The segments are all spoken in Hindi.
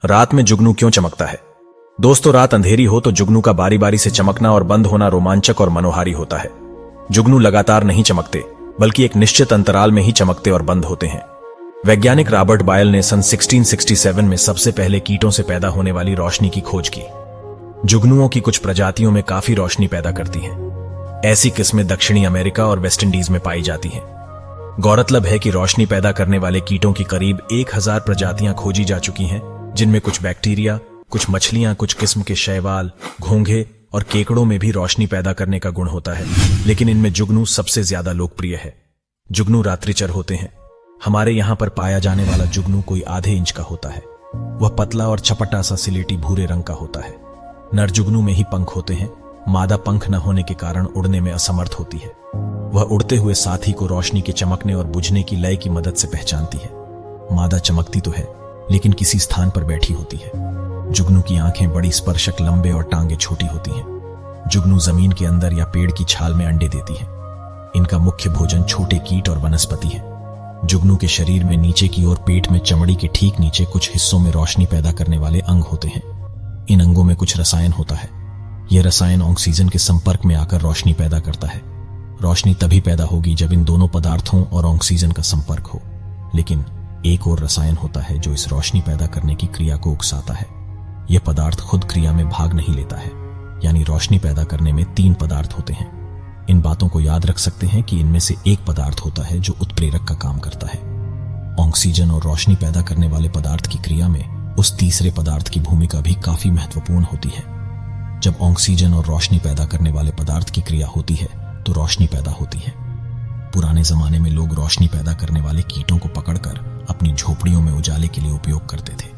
रात में जुगनू क्यों चमकता है? दोस्तों, रात अंधेरी हो तो जुगनू का बारी बारी से चमकना और बंद होना रोमांचक और मनोहारी होता है। जुगनू लगातार नहीं चमकते, बल्कि एक निश्चित अंतराल में ही चमकते और बंद होते हैं। वैज्ञानिक रॉबर्ट बॉयल ने सन 1667 में सबसे पहले कीटों से पैदा होने वाली रोशनी की खोज की। जुगनुओं की कुछ प्रजातियों में काफी रोशनी पैदा करती हैं। ऐसी किस्में दक्षिणी अमेरिका और वेस्ट इंडीज में पाई जाती हैं। गौरतलब है कि रोशनी पैदा करने वाले कीटों की करीब 1000 प्रजातियां खोजी जा चुकी हैं, जिनमें कुछ बैक्टीरिया, कुछ मछलियां, कुछ किस्म के शैवाल, घोंघे और केकड़ों में भी रोशनी पैदा करने का गुण होता है। लेकिन इनमें जुगनू सबसे ज्यादा लोकप्रिय है। जुगनू रात्रिचर होते हैं। हमारे यहां पर पाया जाने वाला जुगनू कोई आधे इंच का होता है। वह पतला और चपटा सा सिलेटी भूरे रंग का होता है। नर जुगनू में ही पंख होते हैं। मादा पंख न होने के कारण उड़ने में असमर्थ होती है। वह उड़ते हुए साथी को रोशनी के चमकने और बुझने की लय की मदद से पहचानती है। मादा चमकती तो है, लेकिन किसी स्थान पर बैठी होती है। जुगनू की आंखें बड़ी स्पर्शक, लंबे और टांगे छोटी होती हैं। जुगनू जमीन के अंदर या पेड़ की छाल में अंडे देती है। इनका मुख्य भोजन छोटे कीट और वनस्पति है। जुगनू के शरीर में नीचे की ओर पेट में चमड़ी के ठीक नीचे कुछ हिस्सों में रोशनी पैदा करने वाले अंग होते हैं। इन अंगों में कुछ रसायन होता है। यह रसायन ऑक्सीजन के संपर्क में आकर रोशनी पैदा करता है। रोशनी तभी पैदा होगी जब इन दोनों पदार्थों और ऑक्सीजन का संपर्क हो। लेकिन एक और रसायन होता है जो इस रोशनी पैदा करने की क्रिया को उकसाता है। यह पदार्थ खुद क्रिया में भाग नहीं लेता है। यानी रोशनी पैदा करने में 3 पदार्थ होते हैं। इन बातों को याद रख सकते हैं कि इनमें से एक पदार्थ होता है जो उत्प्रेरक का काम करता है। ऑक्सीजन और रोशनी पैदा करने वाले पदार्थ की क्रिया में उस तीसरे पदार्थ की भूमिका भी काफी महत्वपूर्ण होती है। जब ऑक्सीजन और रोशनी पैदा करने वाले पदार्थ की क्रिया होती है तो रोशनी पैदा होती है। पुराने जमाने में लोग रोशनी पैदा करने वाले कीटों को पकड़कर अपनी झोपड़ियों में उजाले के लिए उपयोग करते थे।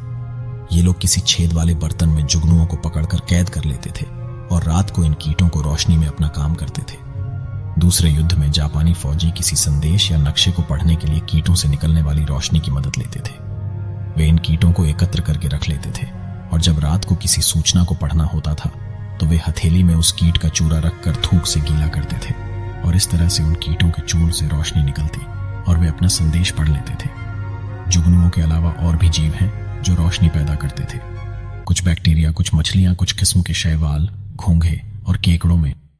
ये लोग किसी छेद वाले बर्तन में जुगनुओं को पकड़कर कैद कर लेते थे और रात को इन कीटों को रोशनी में अपना काम करते थे। दूसरे युद्ध में जापानी फौजी किसी संदेश या नक्शे को पढ़ने के लिए कीटों से निकलने वाली रोशनी की मदद लेते थे। वे इन कीटों को एकत्र करके रख लेते थे और जब रात को किसी सूचना को पढ़ना होता था तो वे हथेली में उस कीट का चूरा रखकर थूक से गीला करते थे और इस तरह से उन कीटों के चूर्ण से रोशनी निकलती और वे अपना संदेश पढ़ लेते थे। जुगनुओं के अलावा और भी जीव हैं जो रोशनी पैदा करते थे। कुछ बैक्टीरिया, कुछ मछलियां, कुछ किस्म के शैवाल, घोंघे और केकड़ों में